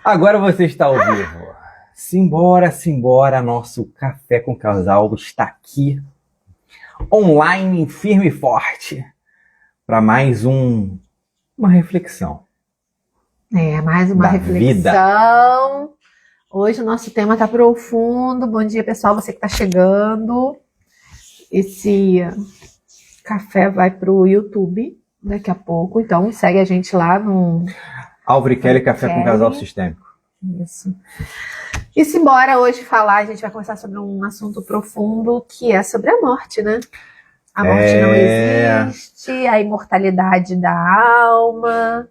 Agora você está ao vivo. Simbora, simbora, nosso Café com Casal está aqui, online, firme e forte, para mais uma reflexão. Mais uma Da reflexão. Hoje o nosso tema está profundo. Bom dia, pessoal, você que está chegando. Esse café vai para o YouTube daqui a pouco, então segue a gente lá no... Álvaro Kelly, Café com Casal Sistêmico. Isso. E simbora hoje falar, a gente vai conversar sobre um assunto profundo que é sobre a morte, né? A morte não existe, a imortalidade da alma.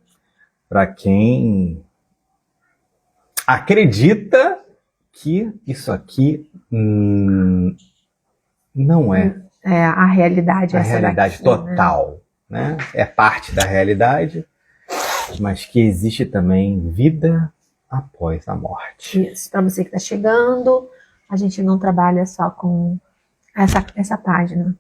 Para quem acredita que isso aqui não é a realidade, a realidade total, né? É parte da realidade, mas que existe também vida após a morte. Isso, para você que está chegando, a gente não trabalha só com essa página.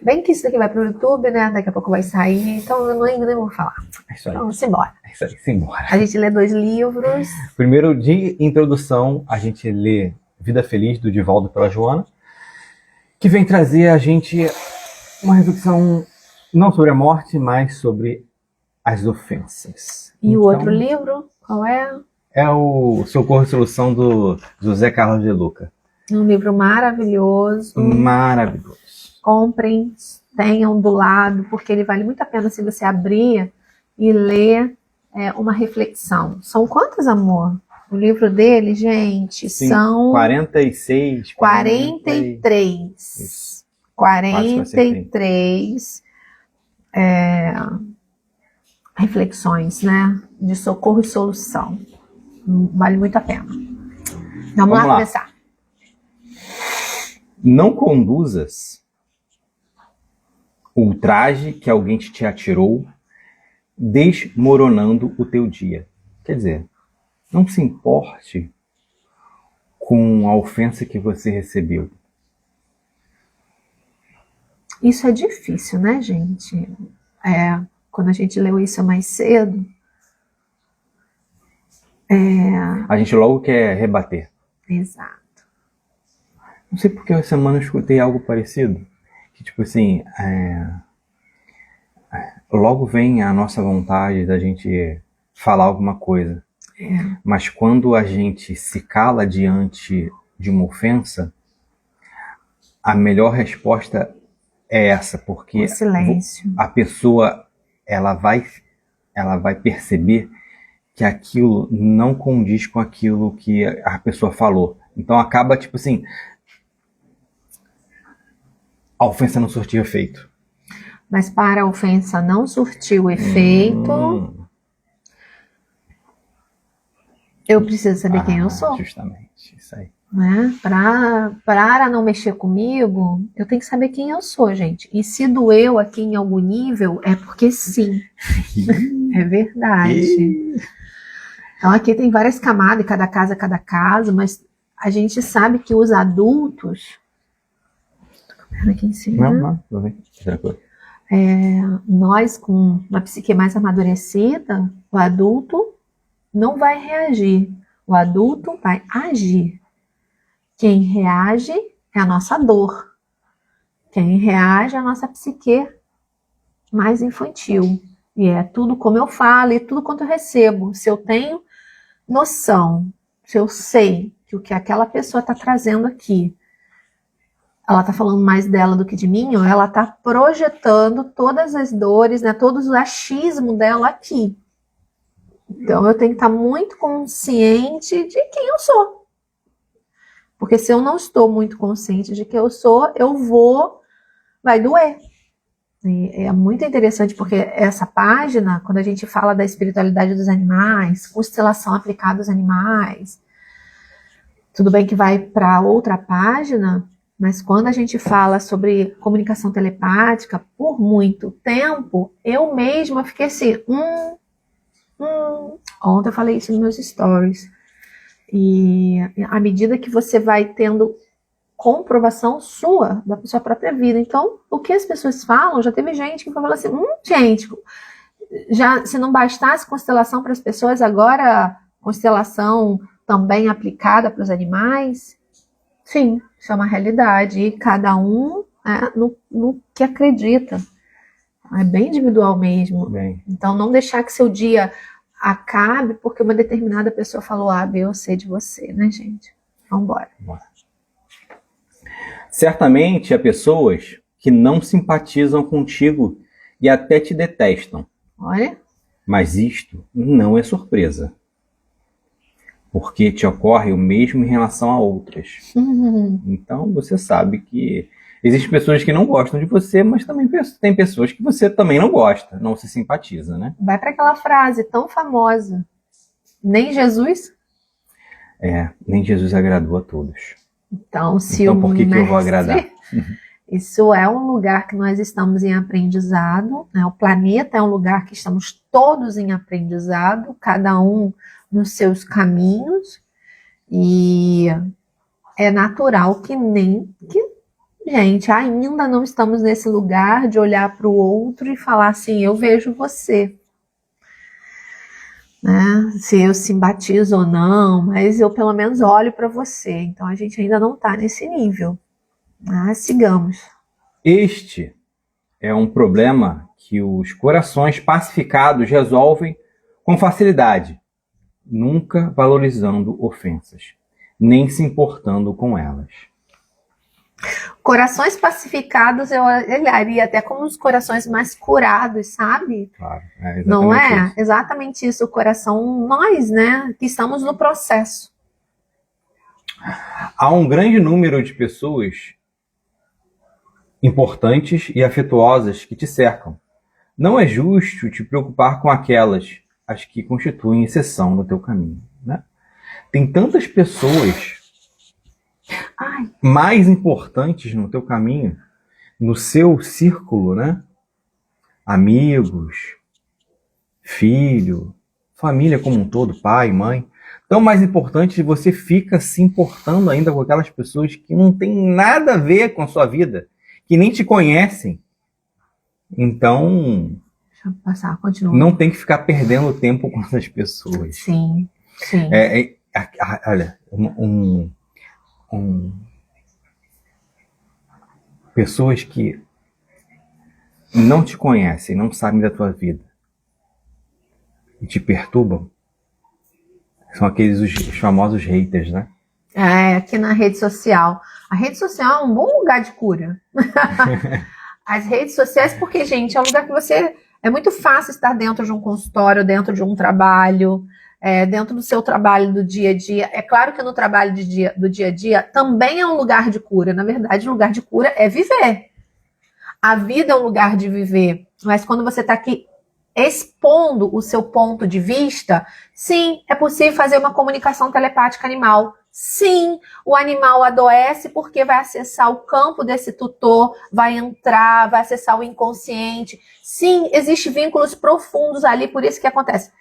Bem que isso daqui vai para o YouTube, né? Daqui a pouco vai sair, então eu nem vou falar. É isso aí. Então, simbora. É isso aí, simbora. A gente lê 2 livros. Primeiro, de introdução, a gente lê Vida Feliz, do Divaldo pela Joana, que vem trazer a gente uma reflexão não sobre a morte, mas sobre as ofensas. E então, o outro livro, qual é? É o Socorro e Solução do José Carlos de Luca. Um livro maravilhoso. Maravilhoso. Comprem, tenham do lado, porque ele vale muito a pena se você abrir e ler uma reflexão. São quantos, amor? O livro dele, gente, Sim, são... 46. 43. 43 reflexões, né? De socorro e solução. Vale muito a pena. Vamos lá começar. Não conduzas o ultraje que alguém te atirou, desmoronando o teu dia. Quer dizer, não se importe com a ofensa que você recebeu. Isso é difícil, né, gente? Quando a gente leu isso mais cedo, a gente logo quer rebater. Exato. Não sei porque essa semana eu escutei algo parecido. Que tipo assim, logo vem a nossa vontade da gente falar alguma coisa. Mas quando a gente se cala diante de uma ofensa, a melhor resposta é essa, porque o silêncio. A pessoa ela vai perceber que aquilo não condiz com aquilo que a pessoa falou. Então acaba tipo assim, a ofensa não surtiu efeito. Mas para a ofensa não surtir o efeito, eu preciso saber quem eu sou. Justamente, isso aí. Né? Para não mexer comigo, eu tenho que saber quem eu sou, gente. E se doeu aqui em algum nível, é porque sim. É verdade. Então aqui tem várias camadas, cada caso, mas a gente sabe que os adultos... Aqui em cima. Não vem. Nós, com uma psique mais amadurecida, o adulto não vai reagir, o adulto vai agir. Quem reage é a nossa dor. Quem reage é a nossa psique mais infantil. E é tudo como eu falo e tudo quanto eu recebo. Se eu tenho noção, se eu sei que o que aquela pessoa está trazendo aqui, ela está falando mais dela do que de mim, ou ela está projetando todas as dores, né, todo o achismo dela aqui. Então eu tenho que estar muito consciente de quem eu sou. Porque se eu não estou muito consciente de quem eu sou, vai doer. E é muito interessante porque essa página, quando a gente fala da espiritualidade dos animais, constelação aplicada aos animais, tudo bem que vai para outra página, mas quando a gente fala sobre comunicação telepática, por muito tempo, eu mesma fiquei assim, ontem eu falei isso nos meus stories. E à medida que você vai tendo comprovação sua, da sua própria vida. Então, o que as pessoas falam, já teve gente que falou assim, gente, se não bastasse constelação para as pessoas, agora constelação também aplicada para os animais? Sim, isso é uma realidade. E cada um no que acredita. É bem individual mesmo. Bem. Então, não deixar que seu dia acabe porque uma determinada pessoa falou A, B ou C de você, né, gente? Vamos embora. Certamente há pessoas que não simpatizam contigo e até te detestam. Olha. Mas isto não é surpresa. Porque te ocorre o mesmo em relação a outras. Então você sabe que existem pessoas que não gostam de você, mas também tem pessoas que você também não gosta, não se simpatiza, né? Vai para aquela frase tão famosa. Nem Jesus? Nem Jesus agradou a todos. Então, se então o por que mestre... eu vou agradar? Isso é um lugar que nós estamos em aprendizado, né? O planeta é um lugar que estamos todos em aprendizado, cada um nos seus caminhos, e é natural que gente, ainda não estamos nesse lugar de olhar para o outro e falar assim, eu vejo você. Né? Se eu simpatizo ou não, mas eu pelo menos olho para você. Então a gente ainda não está nesse nível. Mas sigamos. Este é um problema que os corações pacificados resolvem com facilidade, nunca valorizando ofensas, nem se importando com elas. Corações pacificados eu olharia até como os corações mais curados, sabe? Claro, é exatamente não é? isso. Exatamente isso, o coração, nós, né, que estamos no processo. Há um grande número de pessoas importantes e afetuosas que te cercam. Não é justo te preocupar com aquelas as que constituem exceção no teu caminho, né? Tem tantas pessoas mais importantes no teu caminho, no seu círculo, né? Amigos, filho, família como um todo, pai, mãe. Tão mais importante, você fica se importando ainda com aquelas pessoas que não tem nada a ver com a sua vida, que nem te conhecem. Então, deixa eu passar, continua. Não tem que ficar perdendo tempo com essas pessoas. Sim, sim. Olha, pessoas que não te conhecem, não sabem da tua vida e te perturbam, são aqueles os famosos haters, né? Aqui na rede social. A rede social é um bom lugar de cura. As redes sociais, porque, gente, é um lugar que você... É muito fácil estar dentro de um consultório, dentro de um trabalho, dentro do seu trabalho do dia a dia. É claro que no trabalho do dia a dia também é um lugar de cura. Na verdade, o lugar de cura é viver. A vida é um lugar de viver. Mas quando você está aqui expondo o seu ponto de vista, sim, é possível fazer uma comunicação telepática animal. Sim, o animal adoece porque vai acessar o campo desse tutor, vai entrar, vai acessar o inconsciente. Sim, existem vínculos profundos ali, por isso que acontece.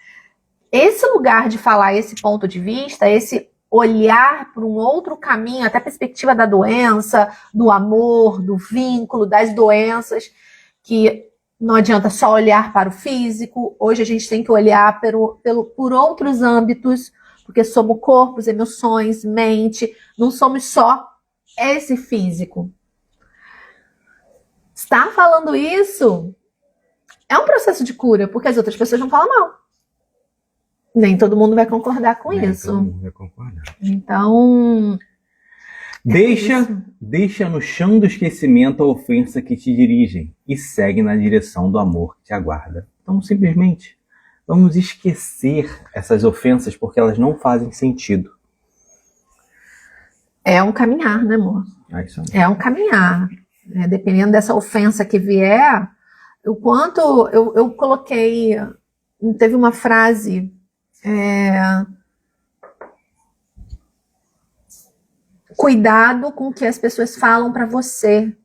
Esse lugar de falar esse ponto de vista, esse olhar para um outro caminho, até a perspectiva da doença, do amor, do vínculo, das doenças, que não adianta só olhar para o físico. Hoje a gente tem que olhar por outros âmbitos, porque somos corpos, emoções, mente, não somos só esse físico. Estar falando isso é um processo de cura, porque as outras pessoas não falam mal. Nem todo mundo vai concordar com isso. Todo mundo vai concordar. Então... Deixa no chão do esquecimento a ofensa que te dirigem e segue na direção do amor que te aguarda. Então, simplesmente, vamos esquecer essas ofensas porque elas não fazem sentido. É um caminhar, né, amor? Isso mesmo. É um caminhar. Dependendo dessa ofensa que vier, o quanto eu coloquei... Teve uma frase... Cuidado com o que as pessoas falam para você,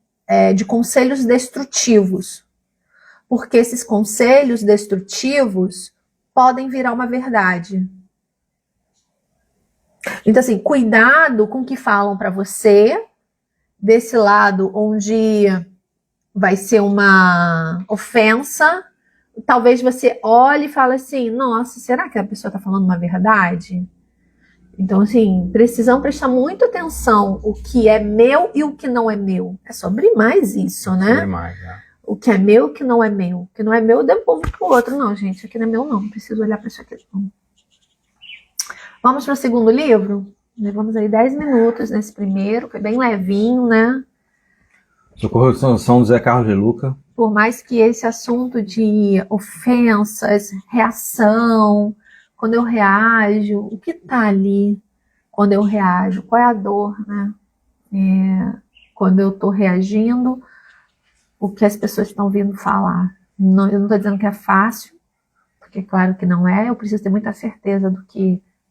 de conselhos destrutivos. Porque esses conselhos destrutivos podem virar uma verdade. Então, assim, cuidado com o que falam para você, desse lado onde vai ser uma ofensa, talvez você olhe e fale assim, nossa, será que a pessoa está falando uma verdade? Então, assim, precisamos prestar muita atenção o que é meu e o que não é meu. É sobre mais isso, né? Sobre mais, né? O que é meu e o que não é meu. O que não é meu, eu devolvo pro outro. Não, gente, isso aqui não é meu, não. Preciso olhar para isso aqui. Não. Vamos para o segundo livro? Levamos aí 10 minutos nesse primeiro. Foi bem levinho, né? Socorro São José Carlos de Luca. Por mais que esse assunto de ofensas, reação, quando eu reajo, o que tá ali quando eu reajo? Qual é a dor, né? Quando eu tô reagindo, o que as pessoas estão vindo falar. Não, eu não tô dizendo que é fácil, porque claro que não é, eu preciso ter muita certeza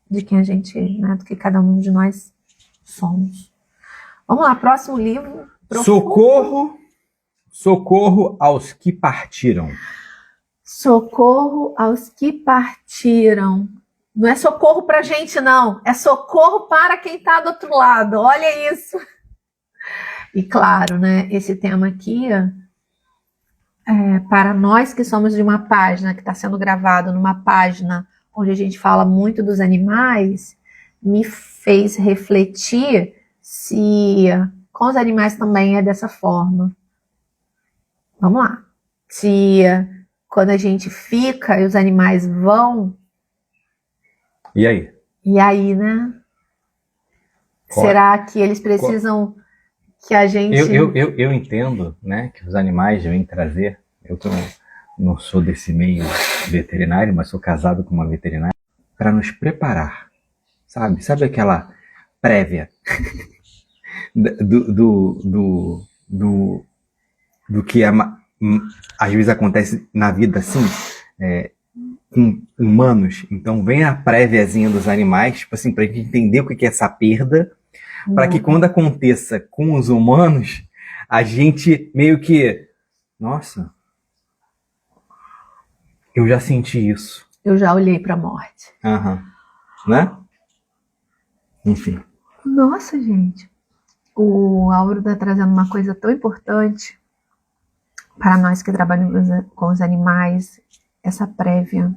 de quem a gente é, né? Do que cada um de nós somos. Vamos lá, próximo livro. Socorro aos que partiram. Socorro aos que partiram. Não é socorro pra gente, não. É socorro para quem está do outro lado. Olha isso. E claro, né? Esse tema aqui, para nós que somos de uma página que está sendo gravado numa página onde a gente fala muito dos animais, me fez refletir se com os animais também é dessa forma. Vamos lá. Se quando a gente fica e os animais vão... E aí? E aí, né? Será que eles precisam que a gente... Eu entendo, né, que os animais vêm trazer... Eu não sou desse meio veterinário, mas sou casado com uma veterinária, para nos preparar, sabe? Sabe aquela prévia do que às vezes acontece na vida assim, com humanos. Então vem a préviazinha dos animais, tipo assim, pra gente entender o que é essa perda, para que quando aconteça com os humanos, a gente meio que, nossa, eu já senti isso. Eu já olhei pra morte. Né? Enfim. Nossa, gente. O Auro tá trazendo uma coisa tão importante para nós que trabalhamos com os animais, essa prévia.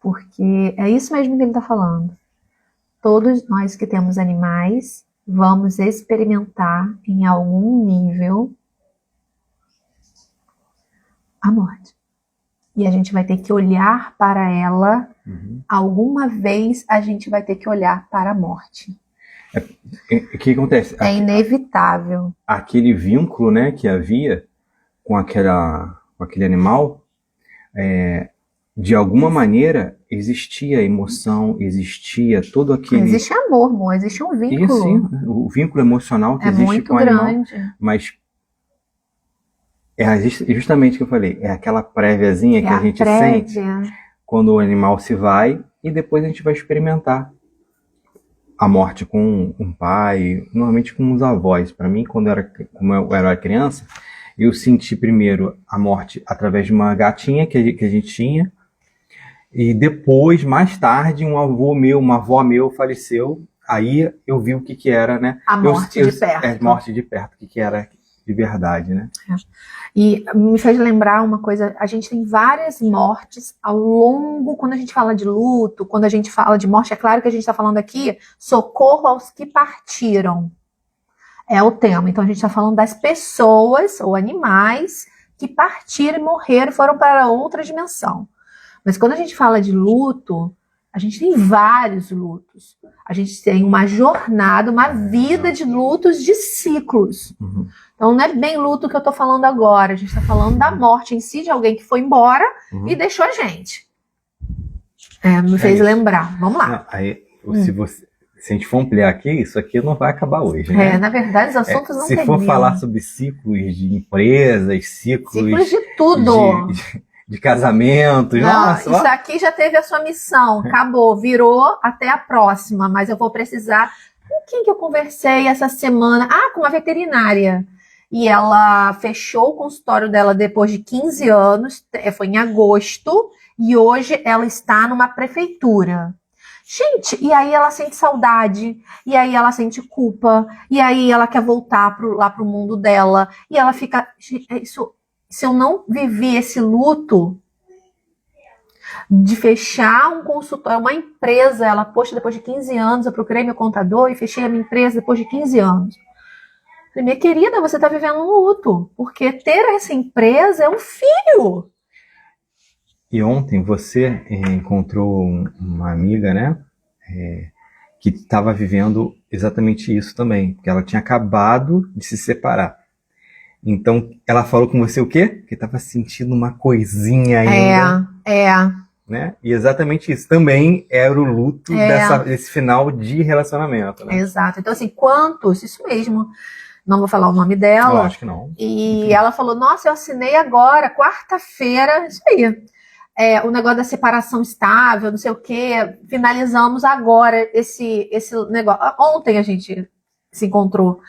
Porque é isso mesmo que ele tá falando. Todos nós que temos animais vamos experimentar em algum nível a morte. E a gente vai ter que olhar para ela. Alguma vez a gente vai ter que olhar para a morte. O que acontece? É inevitável. Aquele vínculo, né, que havia com aquele animal, de alguma maneira existia emoção, existia todo aquele... Existe amor, existe um vínculo. Isso, sim, o vínculo emocional que existe muito com o animal. grande. Mas é justamente o que eu falei, é aquela préviazinha que a gente sente quando o animal se vai, e depois a gente vai experimentar a morte com um pai, normalmente com os avós. Para mim, como eu era criança, eu senti primeiro a morte através de uma gatinha que a gente tinha, e depois, mais tarde, uma avó meu faleceu. Aí eu vi o que era, né? A morte de perto. A morte de perto, o que era de verdade, né? E me fez lembrar uma coisa, a gente tem várias mortes ao longo, quando a gente fala de luto, quando a gente fala de morte, é claro que a gente está falando aqui, socorro aos que partiram. É o tema. Então a gente está falando das pessoas ou animais que partiram e morreram e foram para outra dimensão. Mas quando a gente fala de luto, a gente tem vários lutos. A gente tem uma jornada, uma vida de lutos, de ciclos. Então não é bem luto que eu tô falando agora. A gente tá falando da morte em si, de alguém que foi embora e deixou a gente. Me fez lembrar. Vamos lá. Se a gente for ampliar aqui, isso aqui não vai acabar hoje, né? Na verdade, os assuntos não terminam. Se for falar sobre ciclos de empresas, ciclos de tudo. De casamentos, nossa. Isso aqui já teve a sua missão, acabou, virou, até a próxima, mas eu vou precisar. Com quem que eu conversei essa semana? Com uma veterinária. E ela fechou o consultório dela depois de 15 anos, foi em agosto, e hoje ela está numa prefeitura. Gente, e aí ela sente saudade, e aí ela sente culpa, e aí ela quer voltar lá pro mundo dela, e ela fica... Se eu não vivi esse luto, de fechar um consultório, uma empresa. Ela, poxa, depois de 15 anos eu procurei meu contador e fechei a minha empresa depois de 15 anos. Falei, minha querida, você está vivendo um luto, porque ter essa empresa é um filho. E ontem você encontrou uma amiga, né? Que estava vivendo exatamente isso também, porque ela tinha acabado de se separar. Então, ela falou com você o quê? Que estava sentindo uma coisinha ainda. Né? E exatamente isso. Também era o luto desse final de relacionamento. Né? Exato. Então, assim, quantos? Isso mesmo. Não vou falar o nome dela. Eu acho que não. E ela falou, nossa, eu assinei agora, quarta-feira. Isso aí. O negócio da separação estável, não sei o quê. Finalizamos agora esse negócio. Ontem a gente se encontrou.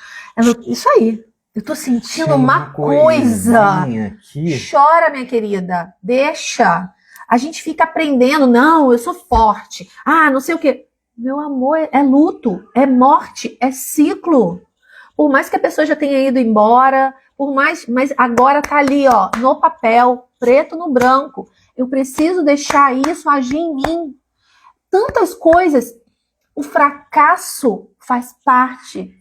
Isso aí. Eu tô sentindo uma coisa. Aqui. Chora, minha querida. Deixa. A gente fica aprendendo. Não, eu sou forte. Não sei o quê. Meu amor, é luto, é morte, é ciclo. Por mais que a pessoa já tenha ido embora, mas agora tá ali, ó, no papel, preto no branco. Eu preciso deixar isso agir em mim. Tantas coisas. O fracasso faz parte.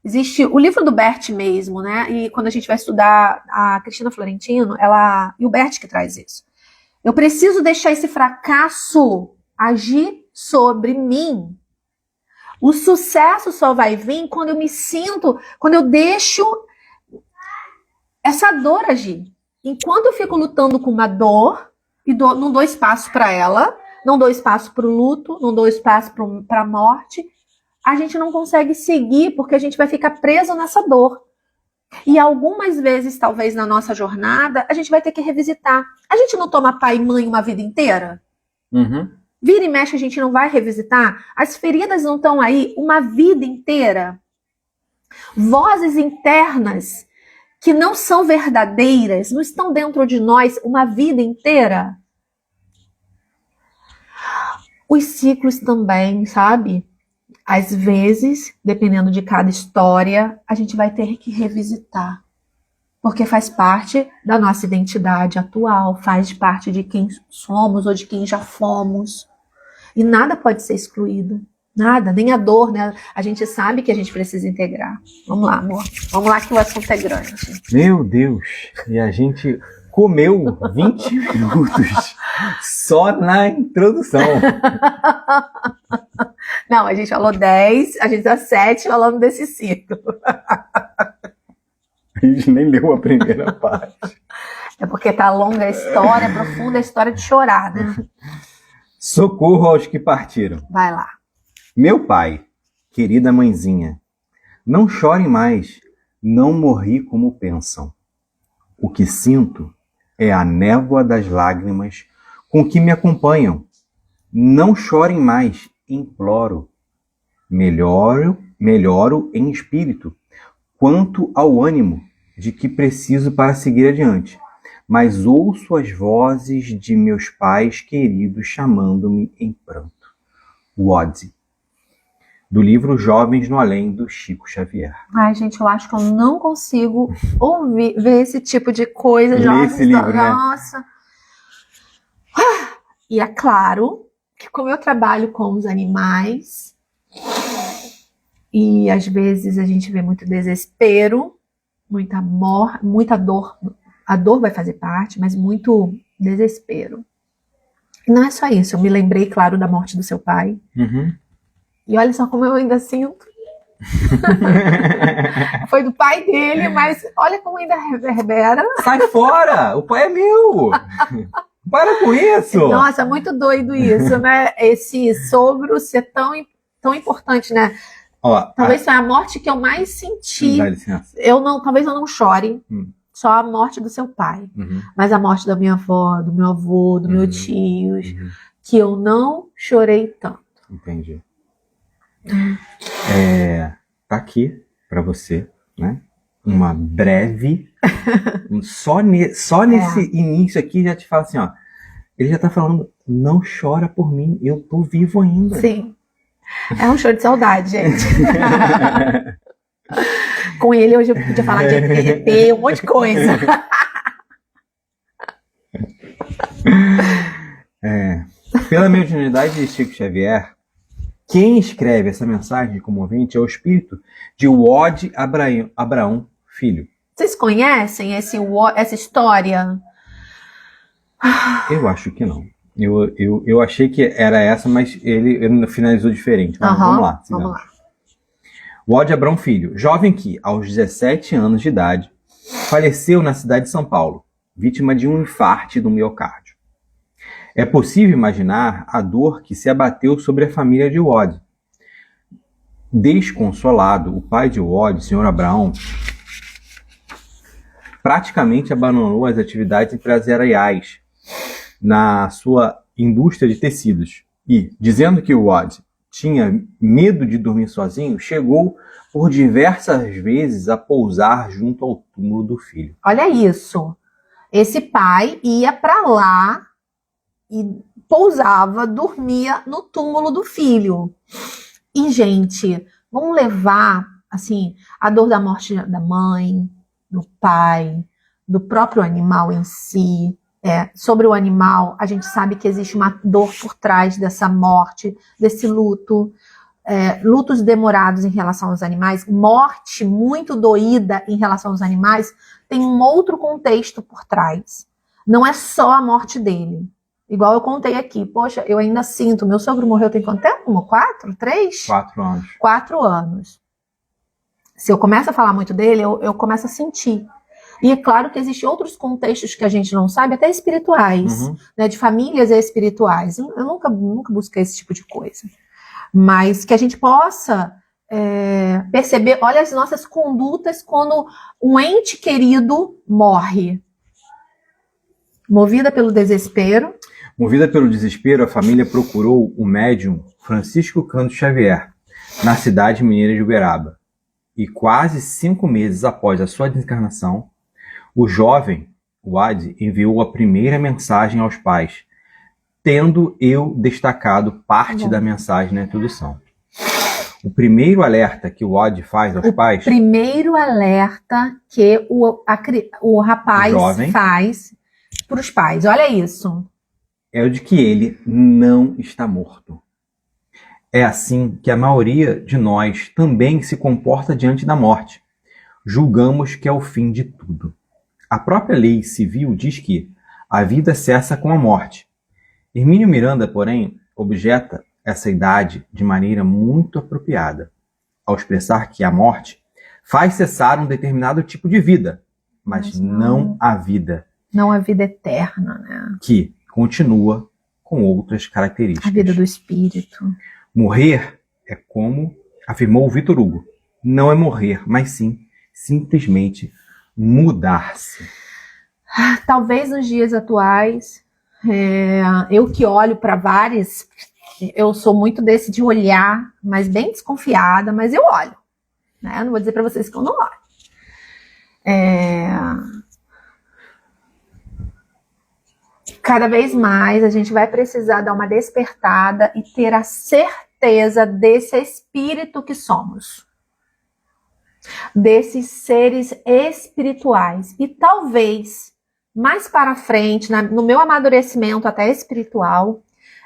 Existe o livro do Bert mesmo, né? E quando a gente vai estudar a Cristina Florentino, e o Bert que traz isso. Eu preciso deixar esse fracasso agir sobre mim. O sucesso só vai vir quando quando eu deixo essa dor agir. Enquanto eu fico lutando com uma dor e não dou espaço para ela, não dou espaço para o luto, não dou espaço para a morte, a gente não consegue seguir porque a gente vai ficar preso nessa dor. E algumas vezes, talvez na nossa jornada, a gente vai ter que revisitar. A gente não toma pai e mãe uma vida inteira? Uhum. Vira e mexe, a gente não vai revisitar? As feridas não estão aí uma vida inteira? Vozes internas que não são verdadeiras, não estão dentro de nós uma vida inteira? Os ciclos também, sabe? Às vezes, dependendo de cada história, a gente vai ter que revisitar. Porque faz parte da nossa identidade atual, faz parte de quem somos ou de quem já fomos. E nada pode ser excluído. Nada, nem a dor, né? A gente sabe que a gente precisa integrar. Vamos lá, amor. Vamos lá que o assunto é grande. Meu Deus! E a gente comeu 20 minutos só na introdução. Não, a gente falou 10, a gente tá 7 falando desse ciclo. A gente nem leu a primeira parte. É porque tá longa a história, profunda a história de chorar, né? Socorro aos que partiram. Vai lá. Meu pai, querida mãezinha, não chorem mais, não morri como pensam. O que sinto é a névoa das lágrimas com que me acompanham. Não chorem mais, imploro. Melhoro em espírito, quanto ao ânimo de que preciso para seguir adiante. Mas ouço as vozes de meus pais queridos chamando-me em pranto. Wodzi, do livro Jovens no Além, do Chico Xavier. Ai, gente, eu acho que eu não consigo ver esse tipo de coisa. Esse livro, né? Nossa. E é claro que como eu trabalho com os animais, e às vezes a gente vê muito desespero, muita dor. A dor vai fazer parte, mas muito desespero. E não é só isso. Eu me lembrei, claro, da morte do seu pai. Uhum. E olha só como eu ainda sinto. Foi do pai dele, mas olha como ainda reverbera. Sai fora! O pai é meu! Para com isso! Nossa, muito doido isso, né? Esse sogro ser tão importante, né? Ó, talvez foi a morte que eu mais senti. Dá licença. Talvez eu não chore. Só a morte do seu pai. Uhum. Mas a morte da minha avó, do meu avô, do meu tios, que eu não chorei tanto. Entendi. Tá aqui pra você, né? Uma breve. só nesse início aqui já te fala assim, ó. Ele já tá falando, não chora por mim, eu tô vivo ainda. Sim. É um show de saudade, gente. Com ele hoje eu podia falar de ET, um monte de coisa. Pela mediunidade de Chico Xavier, quem escreve essa mensagem comovente é o espírito de Wode Abraão Filho. Vocês conhecem essa história? Eu acho que não. Eu achei que era essa, mas ele finalizou diferente. Mas vamos lá. Vamos lá. Wode Abraão Filho, jovem que, aos 17 anos de idade, faleceu na cidade de São Paulo, vítima de um infarto do miocárdio. É possível imaginar a dor que se abateu sobre a família de Wode. Desconsolado, o pai de Wode, Sr. Abraão, praticamente abandonou as atividades empresariais na sua indústria de tecidos e, dizendo que Wode tinha medo de dormir sozinho, chegou por diversas vezes a pousar junto ao túmulo do filho. Olha isso. Esse pai ia para lá e pousava, dormia no túmulo do filho. E, gente, vamos levar, assim, a dor da morte da mãe, do pai, do próprio animal em si. Sobre o animal, a gente sabe que existe uma dor por trás dessa morte, desse luto. Lutos demorados em relação aos animais, morte muito doída em relação aos animais, tem um outro contexto por trás. Não é só a morte dele. Igual eu contei aqui, poxa, eu ainda sinto, meu sogro morreu tem quanto tempo? 4? 3? 4 anos. 4 anos. Se eu começo a falar muito dele, eu começo a sentir. E é claro que existem outros contextos que a gente não sabe, até espirituais, né, de famílias espirituais. Eu nunca busquei esse tipo de coisa. Mas que a gente possa perceber, olha as nossas condutas quando um ente querido morre. Movida pelo desespero, a família procurou o médium Francisco Cândido Xavier, na cidade mineira de Uberaba. E quase 5 meses após a sua desencarnação, o jovem Wade enviou a primeira mensagem aos pais, tendo eu destacado parte da mensagem na introdução. O primeiro alerta que o Wade faz aos pais... O primeiro alerta que o rapaz faz para os pais, olha isso. É o de que ele não está morto. É assim que a maioria de nós também se comporta diante da morte. Julgamos que é o fim de tudo. A própria lei civil diz que a vida cessa com a morte. Hermínio Miranda, porém, objeta essa idade de maneira muito apropriada, ao expressar que a morte faz cessar um determinado tipo de vida, mas não a vida. Não a vida eterna, né? Que continua com outras características. A vida do espírito. Morrer é como afirmou o Vitor Hugo. Não é morrer, mas sim simplesmente mudar-se. Talvez nos dias atuais, eu que olho para várias, eu sou muito desse de olhar, mas bem desconfiada, mas eu olho. Né? Não vou dizer para vocês que eu não olho. Cada vez mais a gente vai precisar dar uma despertada e ter a certeza desse espírito que somos. Desses seres espirituais. E talvez, mais para frente, no meu amadurecimento até espiritual,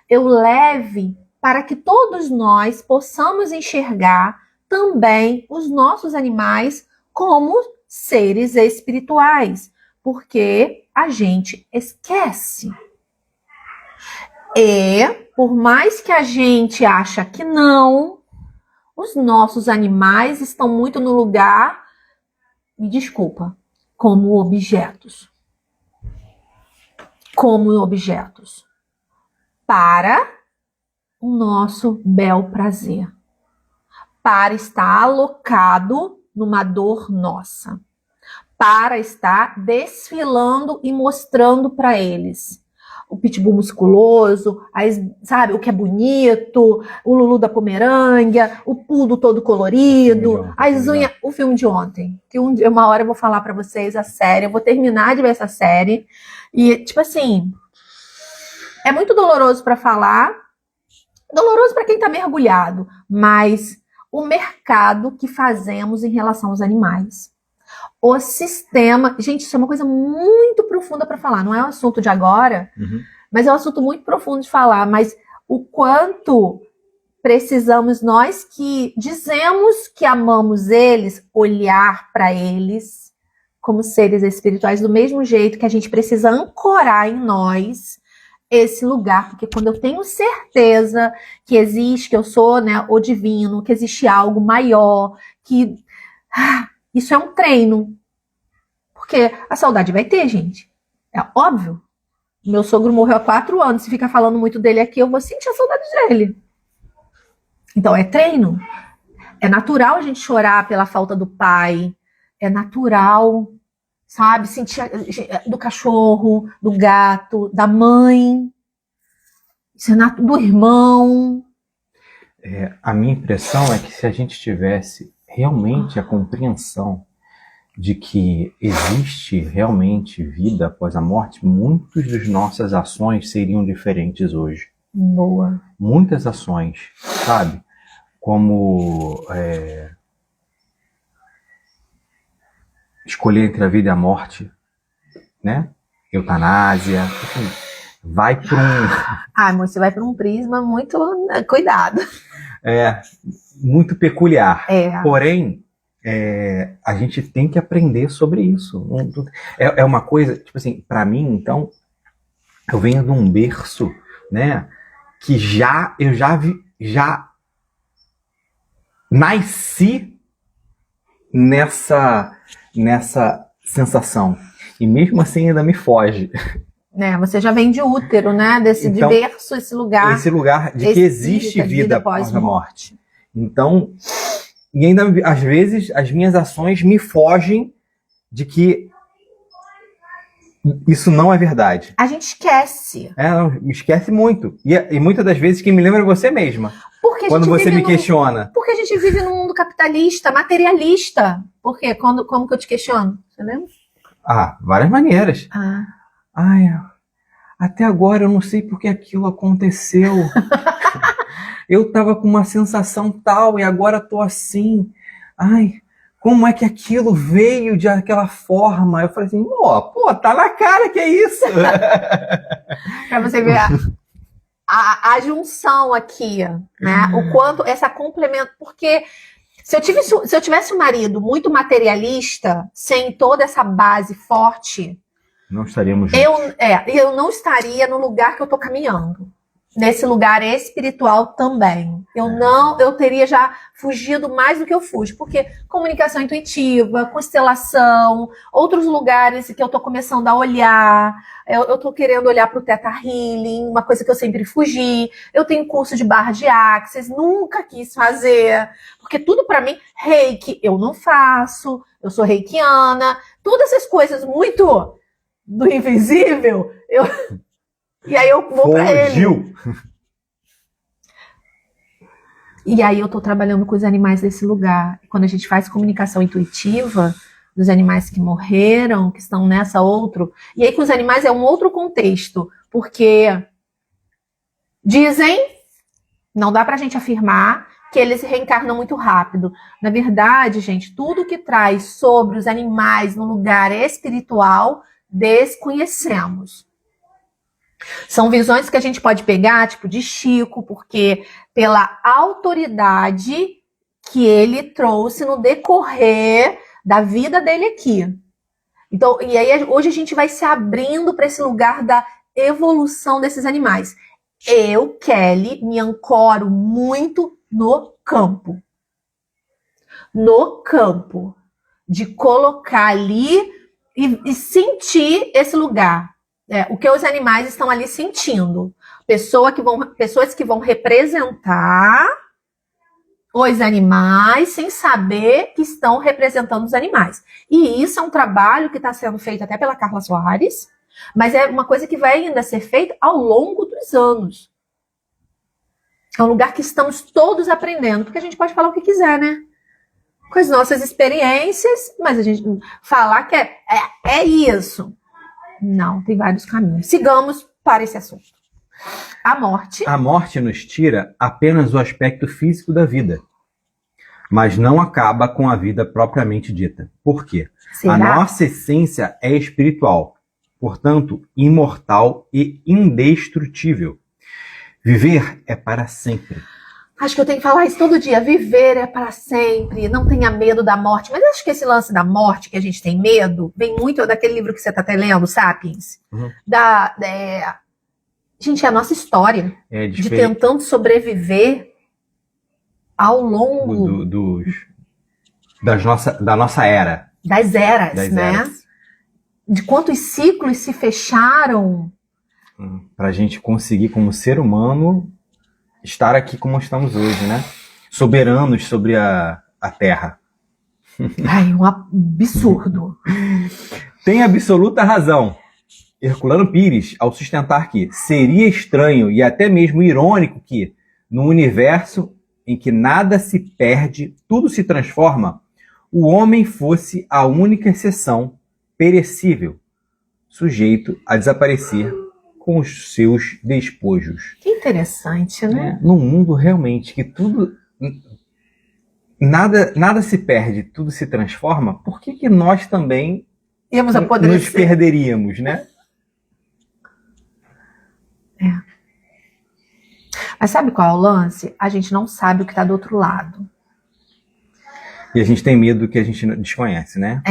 eu leve para que todos nós possamos enxergar também os nossos animais como seres espirituais. Porque a gente esquece. E, por mais que a gente acha que não, os nossos animais estão muito no lugar, me desculpa, como objetos. Como objetos. Para o nosso bel prazer. Para estar alocado numa dor nossa. Para estar desfilando e mostrando para eles o pitbull musculoso, sabe, o que é bonito, o Lulu da Pomerânia, o pudo todo colorido, as unhas, o filme de ontem, que uma hora eu vou falar para vocês a série, eu vou terminar de ver essa série, e tipo assim, é muito doloroso para falar, doloroso para quem tá mergulhado, mas o mercado que fazemos em relação aos animais. O sistema... Gente, isso é uma coisa muito profunda para falar. Não é um assunto de agora, Mas é um assunto muito profundo de falar, mas o quanto precisamos nós que dizemos que amamos eles, olhar para eles como seres espirituais do mesmo jeito que a gente precisa ancorar em nós esse lugar, porque quando eu tenho certeza que existe, que eu sou, né, o divino, que existe algo maior, que isso é um treino. Porque a saudade vai ter, gente. É óbvio. Meu sogro morreu há 4 anos, se ficar falando muito dele aqui, eu vou sentir a saudade dele. Então é treino. É natural a gente chorar pela falta do pai. É natural, sabe? Sentir do cachorro, do gato, da mãe. Isso é do irmão. A minha impressão é que se a gente tivesse realmente a compreensão de que existe realmente vida após a morte, muitas das nossas ações seriam diferentes hoje. Boa. Muitas ações, sabe? Como escolher entre a vida e a morte, né? Eutanásia, enfim, vai para mas você vai para um prisma muito... Cuidado. Muito peculiar. Porém, a gente tem que aprender sobre isso. É uma coisa, tipo assim, para mim, então, eu venho de um berço, né, que eu já nasci nessa sensação. E mesmo assim ainda me foge. Você já vem de útero, né? Desse então, de berço, esse lugar de que existe vida após a morte. Então, e ainda às vezes as minhas ações me fogem de que isso não é verdade. A gente esquece. Me esquece muito. E muitas das vezes quem me lembra é você mesma. Quando você me questiona. Porque a gente vive num mundo capitalista, materialista. Por quê? Como que eu te questiono? Você lembra? Várias maneiras. Até agora eu não sei porque aquilo aconteceu. Eu tava com uma sensação tal e agora tô assim. Como é que aquilo veio de aquela forma? Eu falei assim, tá na cara que é isso. Pra você ver a junção aqui, né? O quanto essa complemento, porque se eu tivesse um marido muito materialista, sem toda essa base forte, não estaríamos juntos. Eu não estaria no lugar que eu tô caminhando. Nesse lugar espiritual também. Eu teria já fugido mais do que eu fujo. Porque comunicação intuitiva, constelação, outros lugares que eu tô começando a olhar. Eu tô querendo olhar pro Theta Healing, uma coisa que eu sempre fugi. Eu tenho curso de barra de Axis, nunca quis fazer. Porque tudo pra mim, reiki, eu não faço. Eu sou reikiana. Todas essas coisas muito do invisível, e aí eu vou pra ele. E aí eu tô trabalhando com os animais desse lugar. Quando a gente faz comunicação intuitiva dos animais que morreram, que estão nessa outra... E aí com os animais é um outro contexto. Porque dizem, não dá pra gente afirmar, que eles reencarnam muito rápido. Na verdade, gente, tudo que traz sobre os animais no lugar espiritual, desconhecemos. São visões que a gente pode pegar, tipo de Chico, porque pela autoridade que ele trouxe no decorrer da vida dele aqui. Então, e aí hoje a gente vai se abrindo para esse lugar da evolução desses animais. Eu, Kelly, me ancoro muito no campo. No campo. De colocar ali e sentir esse lugar. O que os animais estão ali sentindo. Pessoas que vão representar os animais sem saber que estão representando os animais. E isso é um trabalho que está sendo feito até pela Carla Soares, mas é uma coisa que vai ainda ser feita ao longo dos anos. É um lugar que estamos todos aprendendo, porque a gente pode falar o que quiser, né? Com as nossas experiências, mas a gente falar que é isso. Não, tem vários caminhos. Sigamos para esse assunto. A morte. A morte nos tira apenas o aspecto físico da vida, mas não acaba com a vida propriamente dita. Por quê? Será? A nossa essência é espiritual. portanto, imortal e indestrutível. Viver é para sempre. Acho que eu tenho que falar isso todo dia. Viver é para sempre. Não tenha medo da morte. Mas acho que esse lance da morte, que a gente tem medo, vem muito daquele livro que você está até lendo, Sapiens. Uhum. Gente, é a nossa história. De tentando sobreviver ao longo da nossa era. Das eras, né? De quantos ciclos se fecharam. Para a gente conseguir, como ser humano, estar aqui como estamos hoje, né? Soberanos sobre a Terra. Ai, um absurdo. Tem absoluta razão Herculano Pires ao sustentar que seria estranho e até mesmo irônico que, no universo em que nada se perde, tudo se transforma, o homem fosse a única exceção perecível, sujeito a desaparecer com os seus despojos. Que interessante, né? Num mundo realmente que tudo... Nada se perde, tudo se transforma, por que nós também nos perderíamos, né? Mas sabe qual é o lance? A gente não sabe o que está do outro lado. E a gente tem medo do que a gente desconhece, né?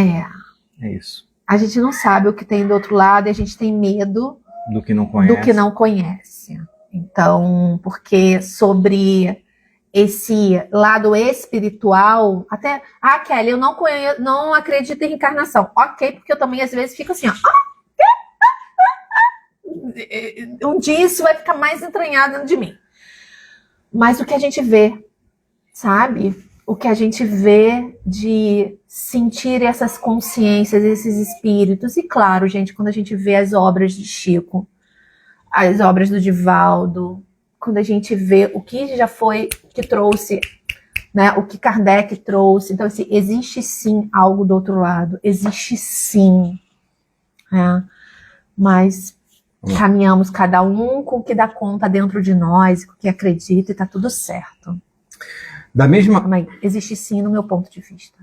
É isso. A gente não sabe o que tem do outro lado e a gente tem medo do que não conhece. Então, porque sobre esse lado espiritual, até, Kelly, eu não acredito em reencarnação. Ok, porque eu também às vezes fico assim, ó. Um dia isso vai ficar mais entranhado dentro de mim. Mas o que a gente vê, sabe? O que a gente vê de sentir essas consciências, esses espíritos. E claro, gente, quando a gente vê as obras de Chico, as obras do Divaldo, quando a gente vê o que já foi, que trouxe, né? O que Kardec trouxe. Então, assim, existe sim algo do outro lado. Existe sim. Mas caminhamos cada um com o que dá conta dentro de nós, com o que acredita e tá tudo certo. Existe sim no meu ponto de vista.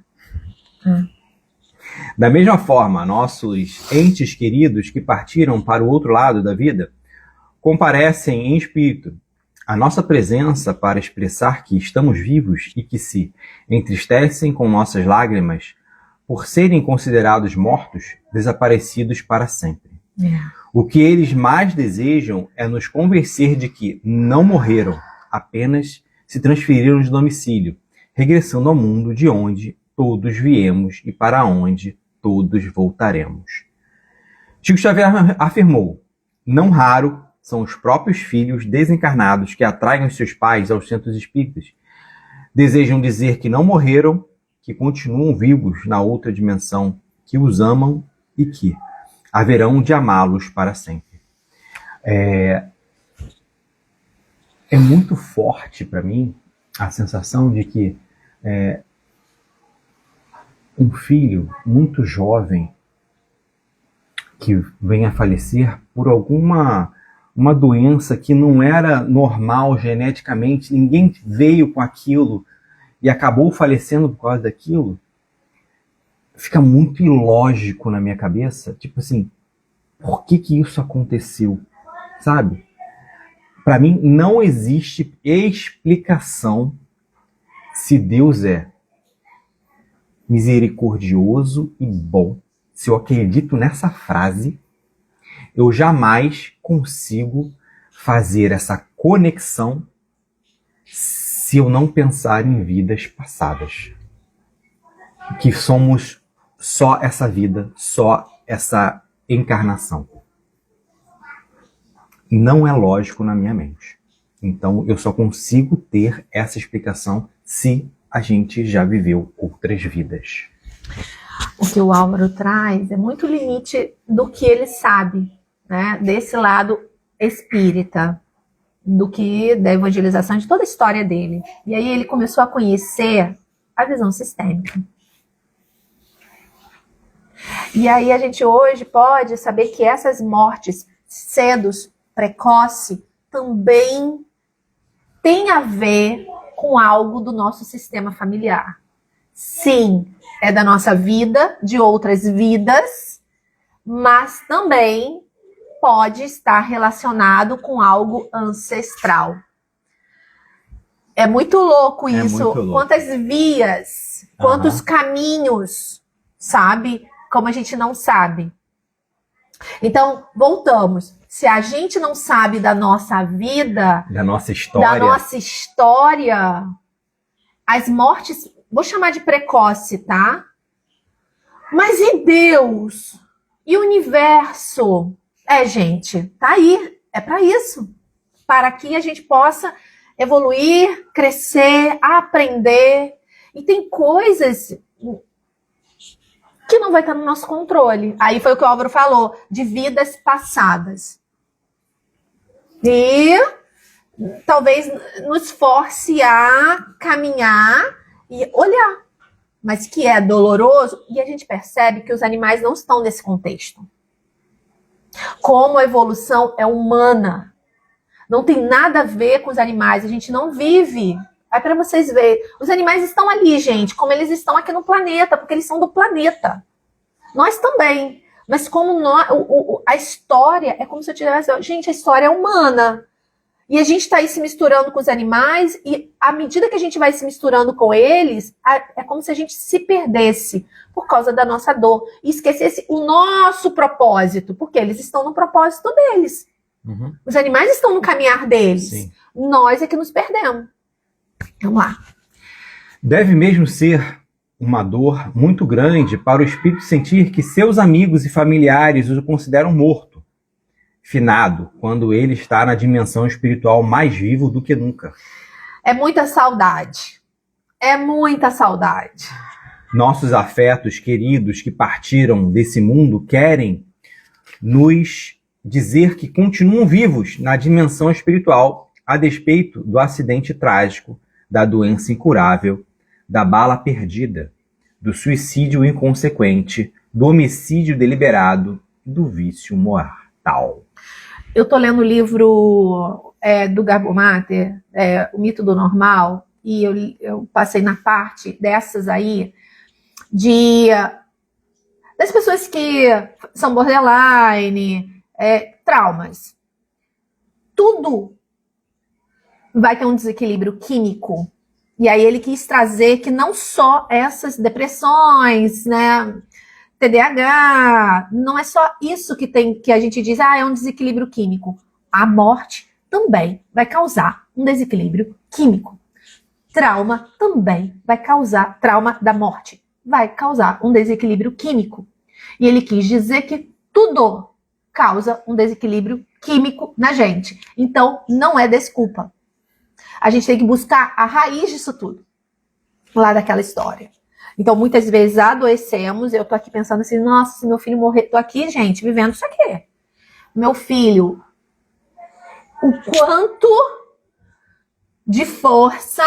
Da mesma forma, nossos entes queridos que partiram para o outro lado da vida comparecem em espírito. A nossa presença para expressar que estamos vivos e que se entristecem com nossas lágrimas por serem considerados mortos, desaparecidos para sempre. O que eles mais desejam é nos convencer de que não morreram, apenas se transferiram de domicílio, regressando ao mundo de onde todos viemos e para onde todos voltaremos. Chico Xavier afirmou: não raro são os próprios filhos desencarnados que atraem os seus pais aos centros espíritas. Desejam dizer que não morreram, que continuam vivos na outra dimensão, que os amam e que haverão de amá-los para sempre. É muito forte para mim a sensação de que um filho muito jovem que vem a falecer por uma doença que não era normal geneticamente, ninguém veio com aquilo e acabou falecendo por causa daquilo, fica muito ilógico na minha cabeça. Tipo assim, por que isso aconteceu? Sabe? Para mim, não existe explicação se Deus é misericordioso e bom. Se eu acredito nessa frase, eu jamais consigo fazer essa conexão se eu não pensar em vidas passadas. Que somos só essa vida, só essa encarnação. Não é lógico na minha mente. Então eu só consigo ter essa explicação se a gente já viveu outras vidas. O que o Álvaro traz é muito limite do que ele sabe, né? Desse lado espírita, do que da evangelização, de toda a história dele. E aí ele começou a conhecer a visão sistêmica. E aí a gente hoje pode saber que essas mortes cedos, precoce, também tem a ver com algo do nosso sistema familiar. Sim, é da nossa vida, de outras vidas, mas também pode estar relacionado com algo ancestral. É muito louco isso. Muito louco. Quantas vias, quantos caminhos, sabe? Como a gente não sabe. Então, voltamos. Se a gente não sabe da nossa vida, da nossa história, as mortes, vou chamar de precoce, tá? Mas e Deus? E o universo? Gente, tá aí. É para isso. Para que a gente possa evoluir, crescer, aprender. E tem coisas que não vai estar no nosso controle. Aí foi o que o Álvaro falou, de vidas passadas. E talvez nos force a caminhar e olhar. Mas que é doloroso, e a gente percebe que os animais não estão nesse contexto. Como a evolução é humana, não tem nada a ver com os animais, a gente não vive. É para vocês verem, os animais estão ali, gente, como eles estão aqui no planeta, porque eles são do planeta. Nós também. Mas como a história é como se eu tivesse... Gente, a história é humana. E a gente está aí se misturando com os animais, e à medida que a gente vai se misturando com eles, é como se a gente se perdesse por causa da nossa dor. E esquecesse o nosso propósito, porque eles estão no propósito deles. Uhum. Os animais estão no caminhar deles. Sim. Nós é que nos perdemos. Vamos lá. Deve mesmo ser uma dor muito grande para o espírito sentir que seus amigos e familiares o consideram morto, finado, quando ele está na dimensão espiritual mais vivo do que nunca. É muita saudade. É muita saudade. Nossos afetos queridos que partiram desse mundo querem nos dizer que continuam vivos na dimensão espiritual, a despeito do acidente trágico, da doença incurável, da bala perdida, do suicídio inconsequente, do homicídio deliberado, do vício mortal. Eu tô lendo o livro do Gabor Maté, O Mito do Normal, e eu passei na parte dessas aí, das pessoas que são borderline, traumas. Tudo vai ter um desequilíbrio químico. E aí ele quis trazer que não só essas depressões, né, TDAH, não é só isso que a gente diz, é um desequilíbrio químico. A morte também vai causar um desequilíbrio químico. Trauma também vai causar, trauma da morte, vai causar um desequilíbrio químico. E ele quis dizer que tudo causa um desequilíbrio químico na gente. Então, não é desculpa. A gente tem que buscar a raiz disso tudo, lá daquela história. Então, muitas vezes adoecemos, eu tô aqui pensando assim, nossa, se meu filho morrer, tô aqui, gente, vivendo isso aqui. Meu filho, o quanto de força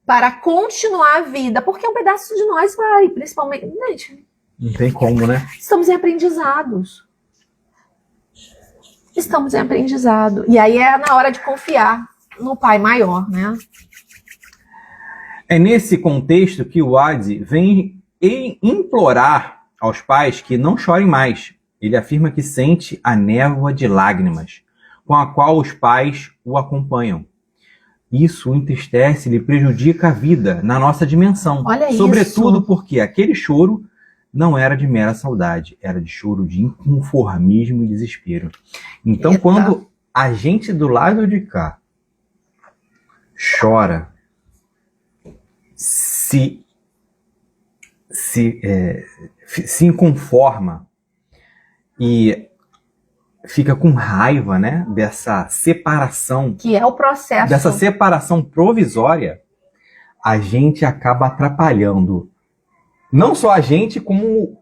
para continuar a vida, porque um pedaço de nós vai, principalmente, gente, não tem como, né? Estamos em aprendizados. Estamos em aprendizado. E aí é na hora de confiar no Pai maior, né? É nesse contexto que o Adi vem implorar aos pais que não chorem mais. Ele afirma que sente a névoa de lágrimas com a qual os pais o acompanham. Isso o entristece e lhe prejudica a vida na nossa dimensão. Olha sobretudo isso. Porque aquele choro não era de mera saudade, era de choro de inconformismo e desespero. Então, Eita. Quando a gente do lado de cá chora, se inconforma e fica com raiva, né, dessa separação, que é o processo, dessa separação provisória, a gente acaba atrapalhando não só a gente, como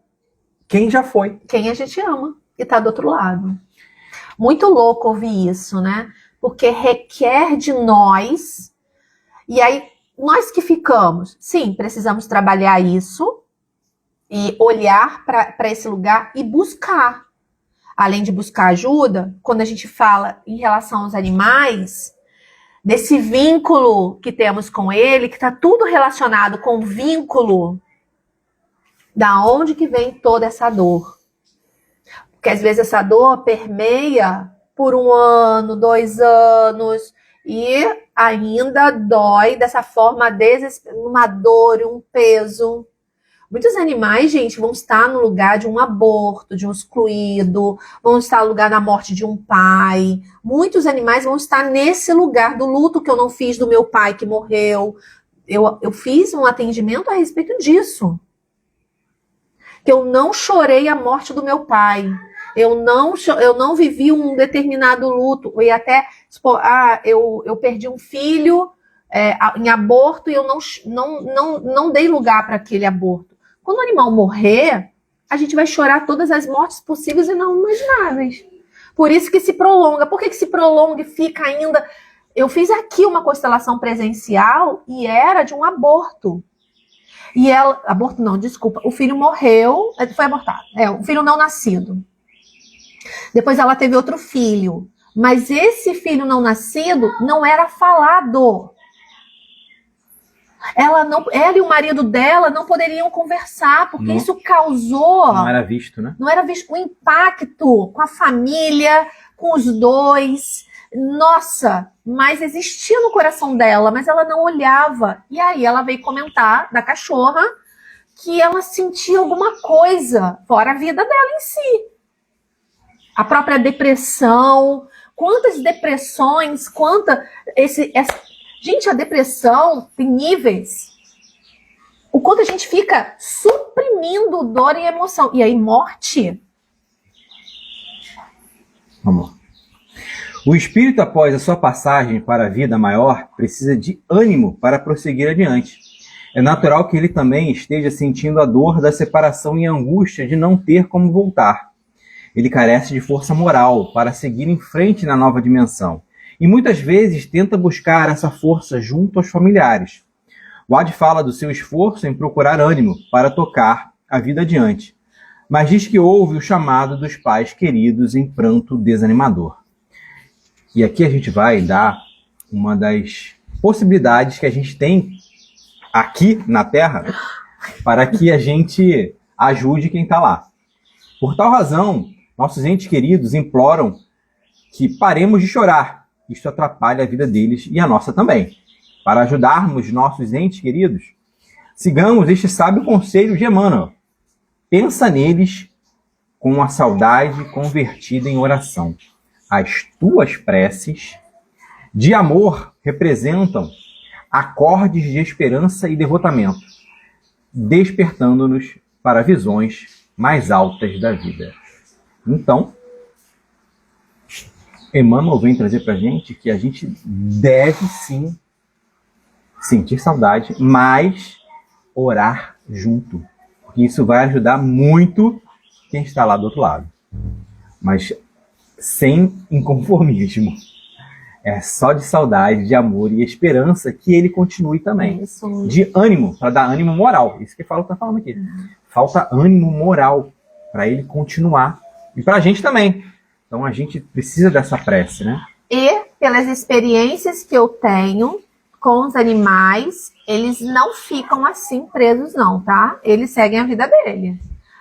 quem já foi. Quem a gente ama e tá do outro lado. Muito louco ouvir isso, né? Porque requer de nós, e aí nós que ficamos, sim, precisamos trabalhar isso e olhar para esse lugar e buscar. Além de buscar ajuda, quando a gente fala em relação aos animais, desse vínculo que temos com ele, que está tudo relacionado com o vínculo, da onde que vem toda essa dor. Porque às vezes essa dor permeia por 1 ano, 2 anos, e ainda dói dessa forma, uma dor, um peso. Muitos animais, gente, vão estar no lugar de um aborto, de um excluído, vão estar no lugar da morte de um pai. Muitos animais vão estar nesse lugar do luto que eu não fiz do meu pai que morreu. Eu fiz um atendimento a respeito disso. Que eu não chorei a morte do meu pai. Eu não vivi um determinado luto. E até, eu perdi um filho em aborto e eu não dei lugar para aquele aborto. Quando o animal morrer, a gente vai chorar todas as mortes possíveis e não imagináveis. Por isso que se prolonga. Por que se prolonga e fica ainda... Eu fiz aqui uma constelação presencial e era de um aborto. E ela... Aborto não, desculpa. O filho morreu, foi abortado. O filho não nascido. Depois ela teve outro filho. Mas esse filho não nascido não era falado. Ela e o marido dela não poderiam conversar, porque isso causou... Não era visto, né? Não era visto o impacto com a família, com os dois. Nossa, mas existia no coração dela, mas ela não olhava. E aí ela veio comentar da cachorra que ela sentia alguma coisa, fora a vida dela em si. A própria depressão, quantas depressões, Gente, a depressão tem níveis. O quanto a gente fica suprimindo dor e emoção. E aí, morte. Vamos lá. O espírito, após a sua passagem para a vida maior, precisa de ânimo para prosseguir adiante. É natural que ele também esteja sentindo a dor da separação e a angústia de não ter como voltar. Ele carece de força moral para seguir em frente na nova dimensão. E muitas vezes tenta buscar essa força junto aos familiares. Wade fala do seu esforço em procurar ânimo para tocar a vida adiante, mas diz que ouve o chamado dos pais queridos em pranto desanimador. E aqui a gente vai dar uma das possibilidades que a gente tem aqui na Terra para que a gente ajude quem está lá. Por tal razão, nossos entes queridos imploram que paremos de chorar. Isso atrapalha a vida deles e a nossa também. Para ajudarmos nossos entes queridos, sigamos este sábio conselho de Emmanuel. Pensa neles com a saudade convertida em oração. As tuas preces de amor representam acordes de esperança e devotamento, despertando-nos para visões mais altas da vida. Então, Emmanuel vem trazer para a gente que a gente deve sim sentir saudade, mas orar junto. Porque isso vai ajudar muito quem está lá do outro lado. Mas sem inconformismo. É só de saudade, de amor e esperança que ele continue também. Isso. De ânimo, para dar ânimo moral. Isso que ele está falando aqui. Falta ânimo moral para ele continuar. E para a gente também. Então a gente precisa dessa prece, né? E pelas experiências que eu tenho com os animais, eles não ficam assim presos não, tá? Eles seguem a vida deles.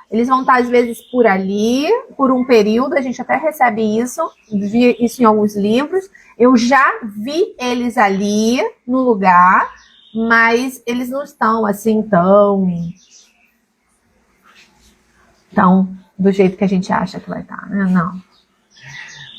Eles vão estar às vezes por ali, por um período, a gente até recebe isso, vi isso em alguns livros. Eu já vi eles ali no lugar, mas eles não estão assim tão do jeito que a gente acha que vai estar, né? Não.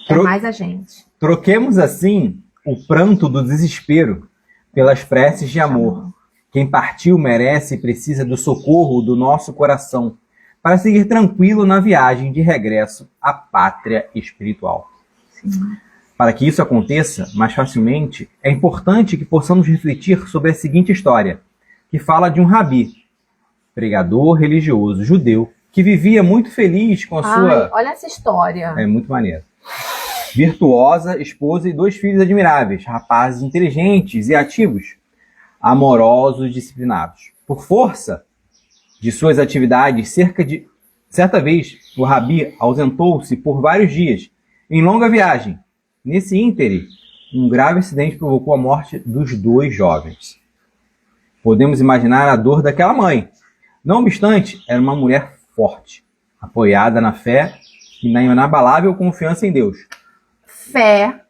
É mais a gente. Troquemos assim o pranto do desespero pelas preces de amor. Quem partiu merece e precisa do socorro do nosso coração para seguir tranquilo na viagem de regresso à pátria espiritual. Sim. Para que isso aconteça mais facilmente, é importante que possamos refletir sobre a seguinte história, que fala de um rabi, pregador religioso judeu, que vivia muito feliz com a sua... Olha essa história. É muito maneiro. Virtuosa, esposa e 2 filhos admiráveis, rapazes inteligentes e ativos, amorosos e disciplinados. Por força de suas atividades, certa vez, o rabi ausentou-se por vários dias, em longa viagem. Nesse íntere, um grave acidente provocou a morte dos 2 jovens. Podemos imaginar a dor daquela mãe. Não obstante, era uma mulher forte, apoiada na fé e na inabalável confiança em Deus. Fé,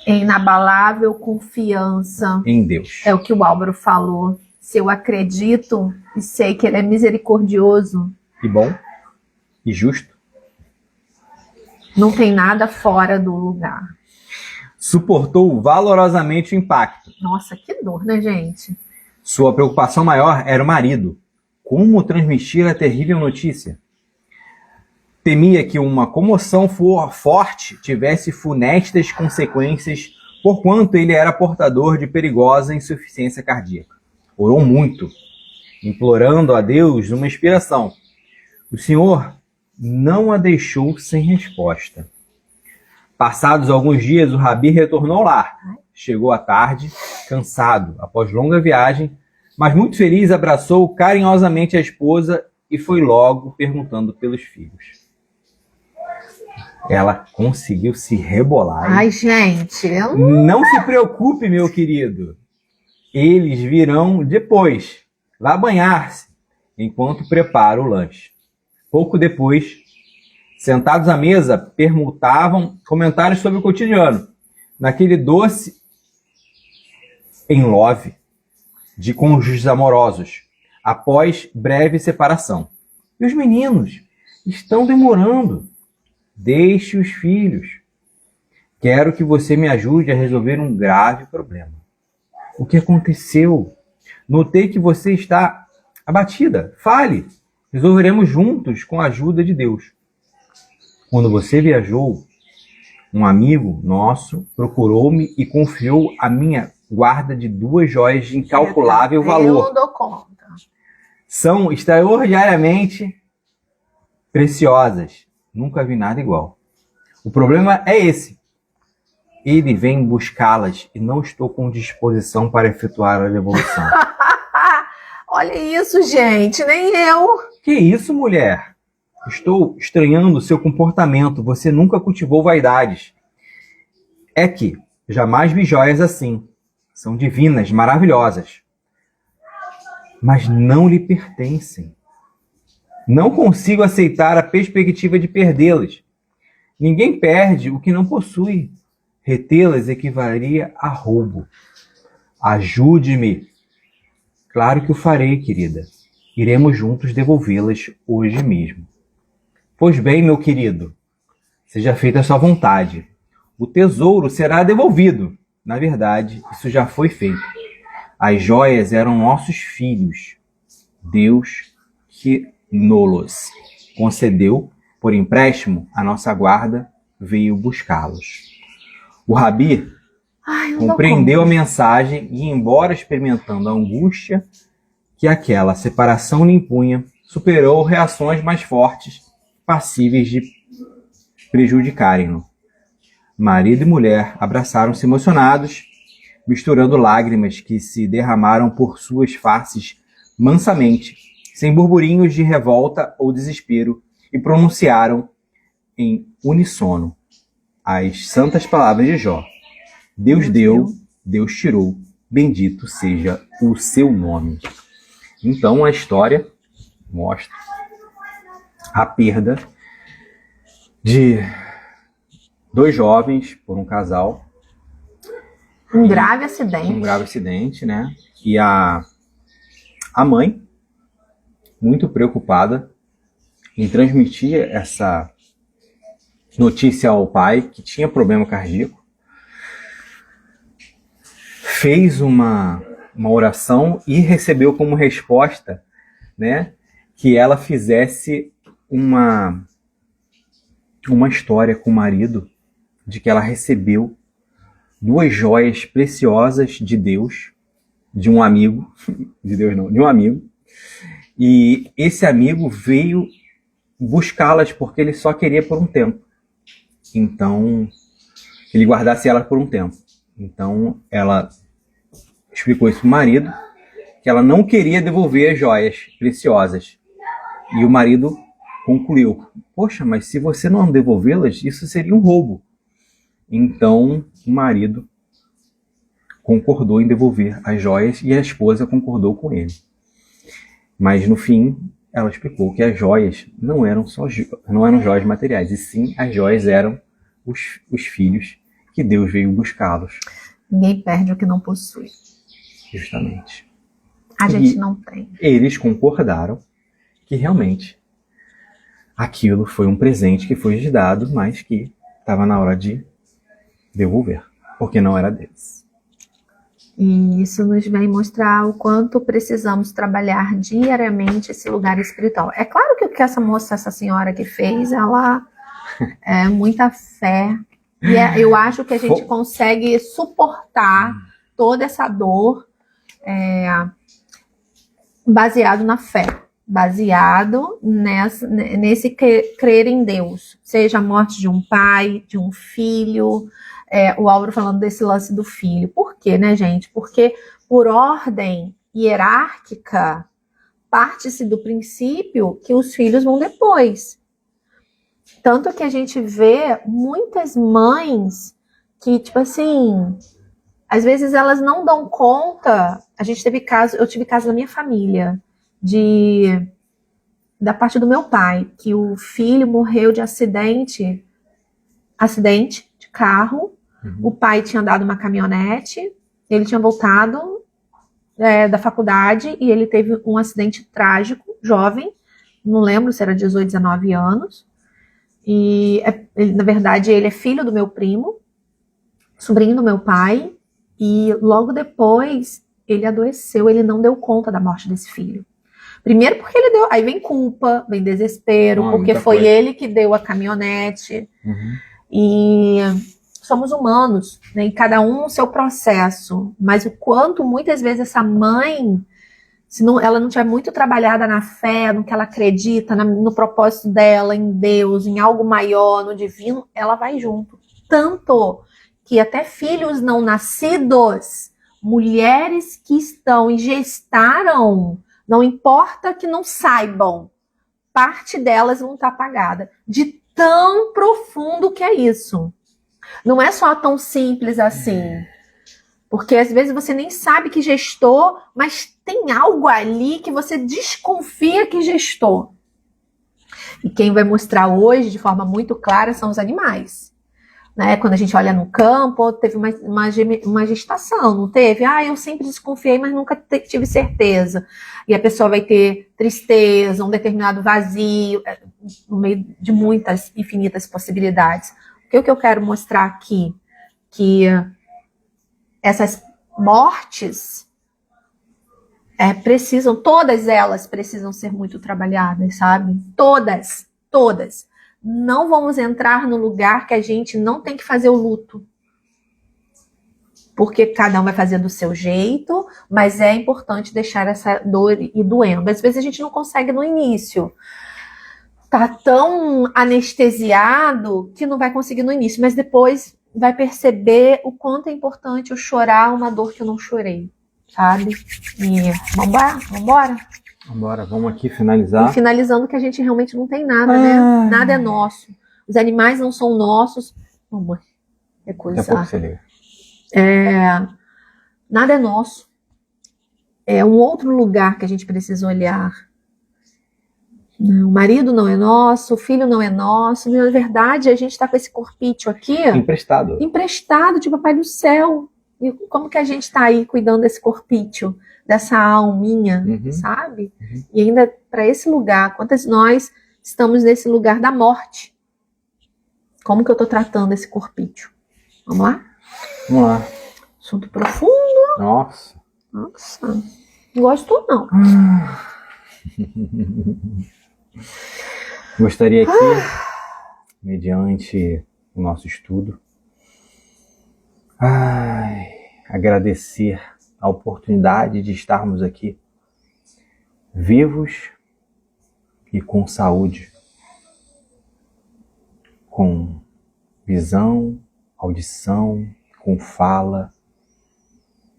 inabalável confiança Em Deus. é o que o Álvaro falou. Se eu acredito e sei que Ele é misericordioso, E bom, e justo. não tem nada fora do lugar. Suportou valorosamente o impacto. Nossa, que dor, né, gente? Sua preocupação maior era o marido. Como transmitir a terrível notícia? Temia que uma comoção forte tivesse funestas consequências, porquanto ele era portador de perigosa insuficiência cardíaca. Orou muito, implorando a Deus uma inspiração. O Senhor não a deixou sem resposta. Passados alguns dias, o Rabi retornou ao lar. Chegou à tarde, cansado, após longa viagem, mas muito feliz, abraçou carinhosamente a esposa e foi logo perguntando pelos filhos. Ela conseguiu se rebolar. Ai, gente, eu Não se preocupe, meu querido. Eles virão depois. Vá banhar-se, enquanto prepara o lanche. Pouco depois, sentados à mesa, permutavam comentários sobre o cotidiano. Naquele doce enlove de cônjuges amorosos, após breve separação. E os meninos estão demorando. Deixe os filhos. Quero que você me ajude a resolver um grave problema. O que aconteceu? Notei que você está abatida. Fale. Resolveremos juntos com a ajuda de Deus. Quando você viajou, um amigo nosso procurou-me e confiou a minha guarda de 2 joias de incalculável valor. não dou conta. São extraordinariamente preciosas. Nunca vi nada igual. O problema é esse. Ele vem buscá-las e não estou com disposição para efetuar a devolução. Olha isso, gente, nem eu. Que isso, mulher? Estou estranhando seu comportamento. Você nunca cultivou vaidades. É que jamais vi joias assim. São divinas, maravilhosas. Mas não lhe pertencem. Não consigo aceitar a perspectiva de perdê-las. Ninguém perde o que não possui. Retê-las equivaleria a roubo. Ajude-me. Claro que o farei, querida. Iremos juntos devolvê-las hoje mesmo. Pois bem, meu querido, seja feita a sua vontade. O tesouro será devolvido. Na verdade, isso já foi feito. As joias eram nossos filhos. Deus que nos concedeu por empréstimo a nossa guarda veio buscá-los. O Rabi compreendeu a mensagem e, embora experimentando a angústia que aquela separação lhe impunha, superou reações mais fortes, passíveis de prejudicarem-no. Marido e mulher abraçaram-se emocionados, misturando lágrimas que se derramaram por suas faces mansamente, sem burburinhos de revolta ou desespero, e pronunciaram em uníssono as santas palavras de Jó. Deus deu, Deus tirou, bendito seja o seu nome. Então a história mostra a perda de 2 jovens por um casal. Um grave acidente. Um grave acidente, né? E a mãe, muito preocupada em transmitir essa notícia ao pai, que tinha problema cardíaco, fez uma oração e recebeu como resposta, né, que ela fizesse uma história com o marido de que ela recebeu 2 joias preciosas de Deus, de um amigo, de Deus não, de um amigo, e esse amigo veio buscá-las porque ele só queria por um tempo. Então, ele guardasse ela por um tempo. Então, ela explicou isso para o marido, que ela não queria devolver as joias preciosas. E o marido concluiu: poxa, mas se você não devolvê-las, isso seria um roubo. Então, o marido concordou em devolver as joias e a esposa concordou com ele. Mas, no fim, ela explicou que as joias não eram não eram joias materiais, e sim as joias eram os filhos que Deus veio buscá-los. Ninguém perde o que não possui. Justamente. A gente não tem. Eles concordaram que realmente aquilo foi um presente que foi lhes dado, mas que estava na hora de devolver, porque não era deles. E isso nos vem mostrar o quanto precisamos trabalhar diariamente esse lugar espiritual. É claro que o que essa senhora que fez, ela é muita fé. E eu acho que a gente consegue suportar toda essa dor baseado na fé. Baseado nesse crer em Deus. Seja a morte de um pai, de um filho... o Álvaro falando desse lance do filho. Por quê, né, gente? Porque por ordem hierárquica, parte-se do princípio que os filhos vão depois. Tanto que a gente vê muitas mães que, tipo assim, às vezes elas não dão conta. Eu tive caso na minha família, da parte do meu pai, que o filho morreu de acidente de carro. O pai tinha dado uma caminhonete, ele tinha voltado da faculdade e ele teve um acidente trágico, jovem, não lembro se era 18, 19 anos. E, na verdade, ele é filho do meu primo, sobrinho do meu pai, e logo depois ele adoeceu, ele não deu conta da morte desse filho. Primeiro porque ele deu, aí vem culpa, vem desespero, porque foi ele que deu a caminhonete. E... somos humanos, né? E cada um o seu processo. Mas o quanto muitas vezes essa mãe, se ela não tiver muito trabalhada na fé, no que ela acredita, no propósito dela, em Deus, em algo maior, no divino, ela vai junto. Tanto que até filhos não nascidos, mulheres que estão e gestaram, não importa que não saibam, parte delas vão estar apagada. De tão profundo que é isso. Não é só tão simples assim. Porque às vezes você nem sabe que gestou, mas tem algo ali que você desconfia que gestou. E quem vai mostrar hoje de forma muito clara são os animais. Né? Quando a gente olha no campo, teve uma gestação, não teve? Eu sempre desconfiei, mas nunca tive certeza. E a pessoa vai ter tristeza, um determinado vazio, no meio de muitas, infinitas possibilidades. O que eu quero mostrar aqui? Que essas mortes todas elas precisam ser muito trabalhadas, sabe? Todas. Não vamos entrar no lugar que a gente não tem que fazer o luto. Porque cada um vai fazer do seu jeito, mas é importante deixar essa dor ir doendo. Às vezes a gente não consegue no início. Tá tão anestesiado que não vai conseguir no início, mas depois vai perceber o quanto é importante eu chorar uma dor que eu não chorei, sabe? E vambora? Vambora, vamos aqui finalizar. E finalizando que a gente realmente não tem nada, né? Nada é nosso. Os animais não são nossos. Mamãe, é coisa. Daqui a pouco você liga. Nada é nosso. É um outro lugar que a gente precisa olhar. O marido não é nosso, o filho não é nosso. Na verdade, a gente está com esse corpício aqui... Emprestado de Papai do Céu. E como que a gente está aí cuidando desse corpício, dessa alminha, sabe? E ainda para esse lugar, quantas nós estamos nesse lugar da morte? Como que eu estou tratando esse corpício? Vamos lá? Vamos lá. Assunto profundo. Nossa. Não gosto não. Gostaria aqui, mediante o nosso estudo, agradecer a oportunidade de estarmos aqui vivos e com saúde, com visão, audição, com fala,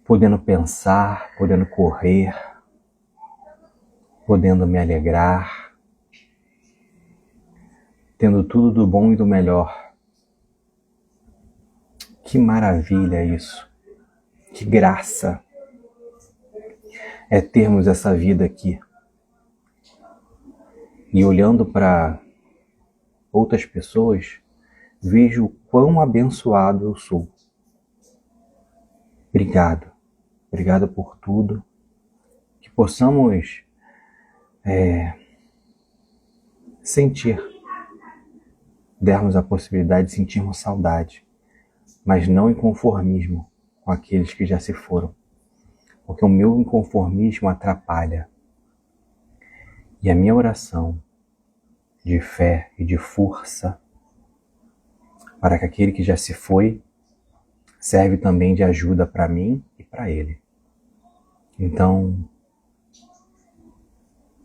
podendo pensar, podendo correr, podendo me alegrar, tendo tudo do bom e do melhor. Que maravilha isso! Que graça é termos essa vida aqui. E olhando para outras pessoas, vejo o quão abençoado eu sou. Obrigado. Obrigado por tudo. Que possamos sentir, dermos a possibilidade de sentirmos saudade, mas não inconformismo com aqueles que já se foram. Porque o meu inconformismo atrapalha. E a minha oração de fé e de força para que aquele que já se foi serve também de ajuda para mim e para ele. Então,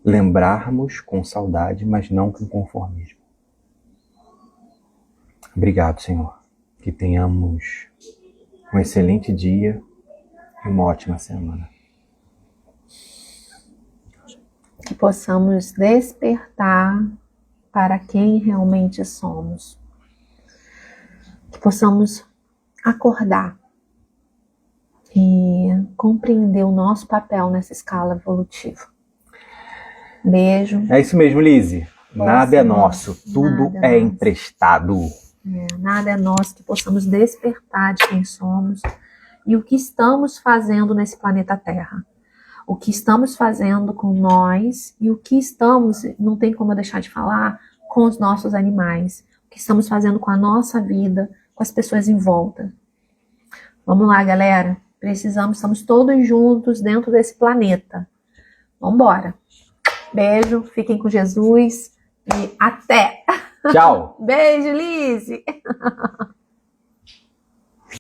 lembrarmos com saudade, mas não com conformismo. Obrigado, Senhor. Que tenhamos um excelente dia e uma ótima semana. Que possamos despertar para quem realmente somos. Que possamos acordar e compreender o nosso papel nessa escala evolutiva. Beijo. É isso mesmo, Lizzy. Nada é nosso, tudo é emprestado. Nada é nosso, que possamos despertar de quem somos e o que estamos fazendo nesse planeta Terra. O que estamos fazendo com nós e o que estamos, não tem como eu deixar de falar, com os nossos animais. O que estamos fazendo com a nossa vida, com as pessoas em volta. Vamos lá, galera. Estamos todos juntos dentro desse planeta. Vamos embora. Beijo, fiquem com Jesus e até! Tchau! Beijo, Lizzy!